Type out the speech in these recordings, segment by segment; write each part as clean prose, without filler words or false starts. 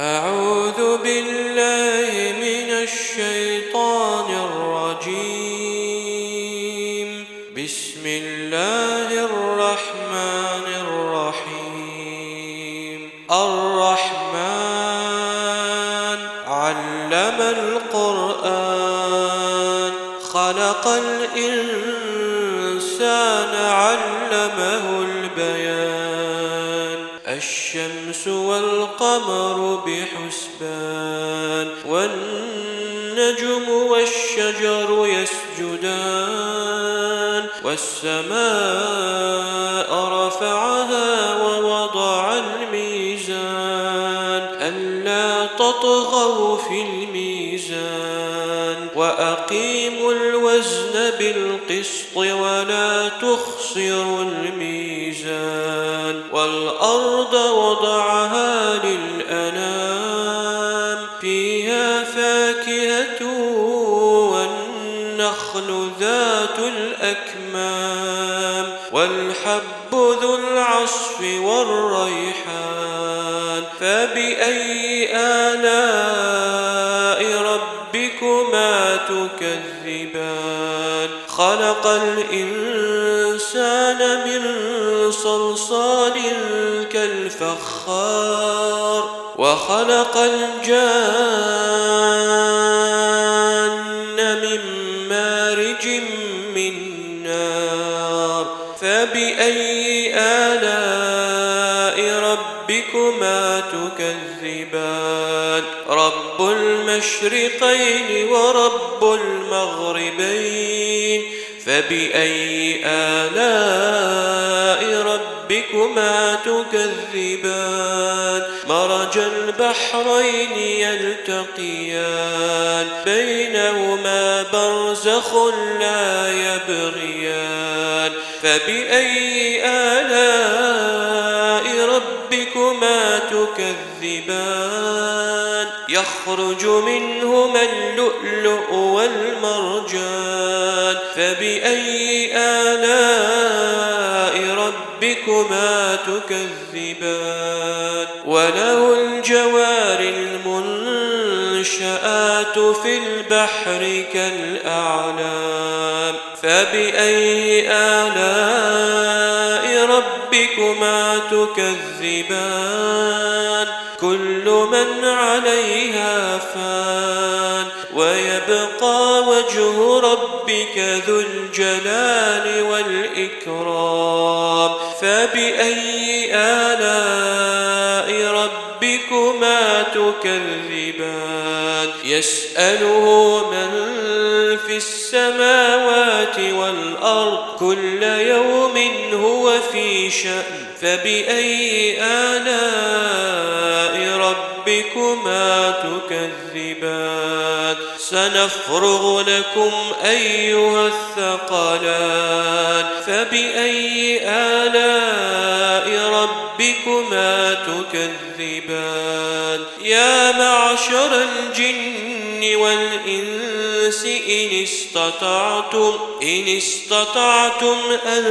أعوذ بالله من الشيطان الرجيم. بسم الله الرحمن الرحيم. الرحمن علم القرآن خلق الإنسان علمه البيان. الشمس والقمر بحسبان والنجم والشجر يسجدان والسماء رفعها ووضع الميزان ألا تطغوا في الميزان وأقيموا الوزن بالقسط ولا تخسروا الميزان والأرض وضعها للأنام فيها فاكهة والنخل ذات الأكمام والحب ذو العصف والريحان. فبأي آلاء ربكما تكذبان؟ خلق الإنسان من صلصال كالفخار وخلق الجان من مارج من نار. فبأي آلاء ربكما تكذبان؟ رب المشرقين ورب المغربين. فبأي آلاء ربكما تكذبان؟ مرج البحرين يلتقيان بينهما برزخ لا يبغيان. فبأي آلاء ربكما تكذبان؟ يخرج منهما اللؤلؤ والمرجان. فبأي آلاء ربكما تكذبان؟ وله الجوار المنشآت في البحر كالأعلام. فبأي آلاء ربكما تكذبان؟ كل من عليها فان ويبقى وجه ربك ذو الجلال والإكرام. فبأي آلاء ربكما تكذبان؟ يسأله من في السماوات والأرض كل يوم هو في شأن. فبأي آلاء ربكما تكذبان؟ سنفرغ لكم أيها الثقلان. فبأي آلاء ربكما تكذبان؟ يا معشر الجن والإنس إن استطعتم أن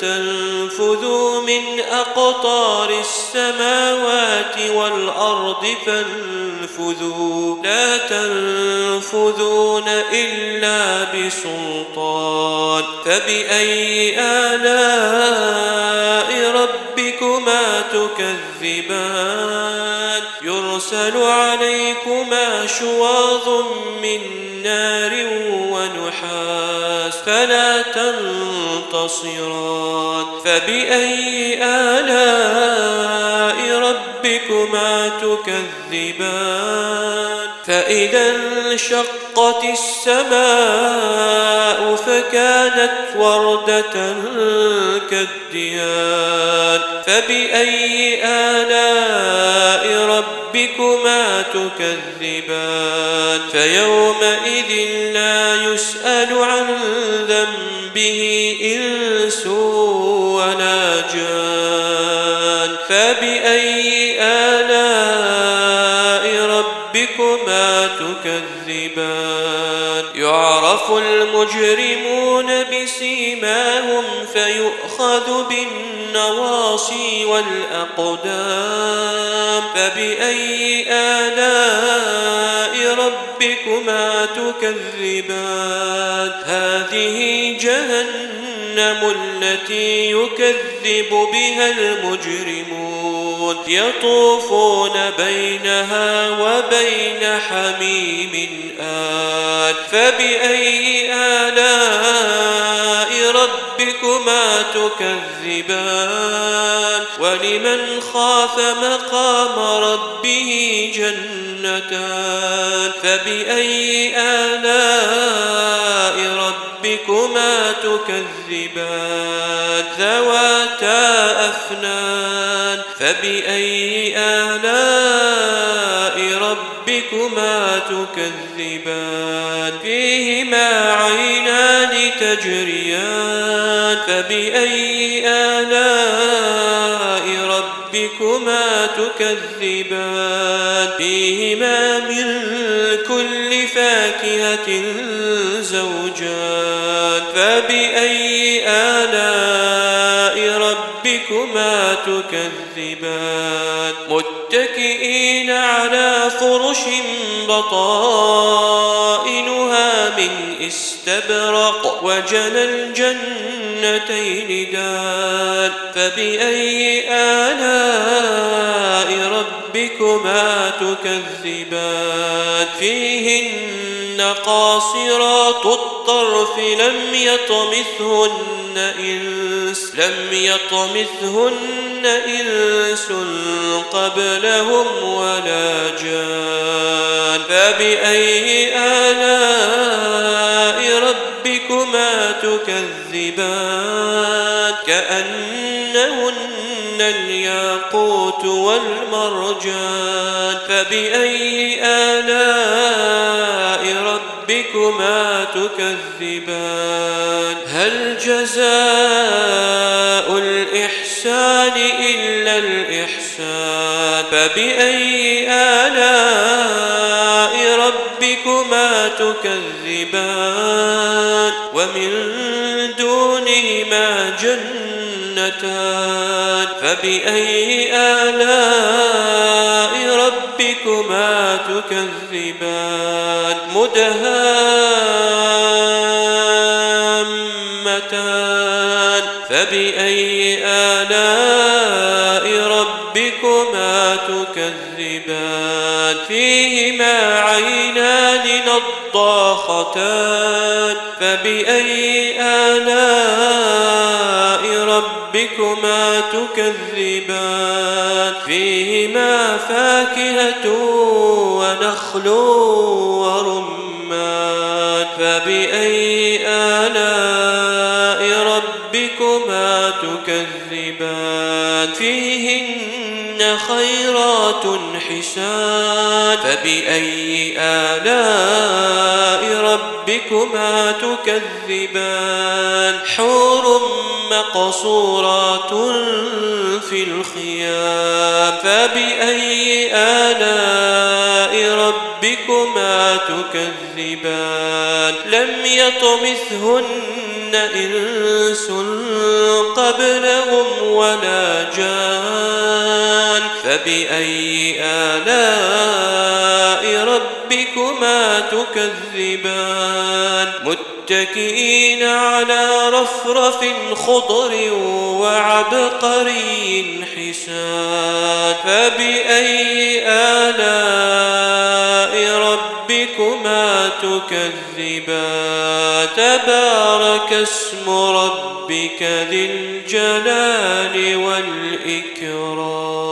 تنفذوا من أقطار السماوات والأرض فانفذوا لا تنفذون إلا بسلطان. فبأي آلاء ربكما تكذبان؟ يرسل عليكما شواظ من نار ونحاس فلا تنتصران. فبأي آلاء ربكما تكذبان؟ فإذا انشقت السماء فكانت وردة كالدهان. فبأي آلاء ربكما تكذبان؟ فيومئذ لا يسأل عن ذنبه إنس ولا جان. فبأي آلاء ربكما تكذبان؟ يعرف يعرف المجرمون بسيماهم فيؤخذ بالنواصي والأقدام فبأي آلاء ربكما تكذبان هذه جهنم التي يكذب بها المجرمون يطوفون بينها وبين حميم آن فبأي آلاء ربكما تكذبان ولمن خاف مقام ربه جنتان فبأي آلاء ربكما تكذبان ذواتا أفنان فبأي آلاء ربكما تكذبان فيهما عينان تجريان فبأي آلاء ربكما تكذبان فيهما من كل فاكهة زوجان فبأي آلاء ربكما تكذبان متكئين على فرش بطائنها من استبرق وجنى الجنتين دان فبأي آلاء ربكما تكذبان فيهن قاصرات الطرف لم يطمثهن إنس قبلهم ولا جان فبأي آلاء ربكما تكذبان كأنهن الياقوت والمرجان فبأي آلاء ربكما تكذبان هل جزاء الإحسان إلا الإحسان فبأي آلاء ربكما تكذبان ومن دونهما جنتان فبأي آلاء ربكما تكذبان مدهامتان فبأي آلاء ربكما تكذبان فيهما عينان نضاختان فبأي آلاء ربكما تكذبان فيهما فاكهة ونخل ورمان فبأي آلاء ربكما تكذبان فيهن خيرات حسان فبأي آلاء ربكما تكذبان حور مقصورات في الخيام فبأي آلاء ربكما تكذبان لم يطمثهن إنس قبلهم ولا جان فبأي آلاء ربكما تكذبان متكئين على رفرف خضر وعبقري حسان فبأي آلاء ربكما تكذبان تبارك اسم ربك ذي الجلال والإكرام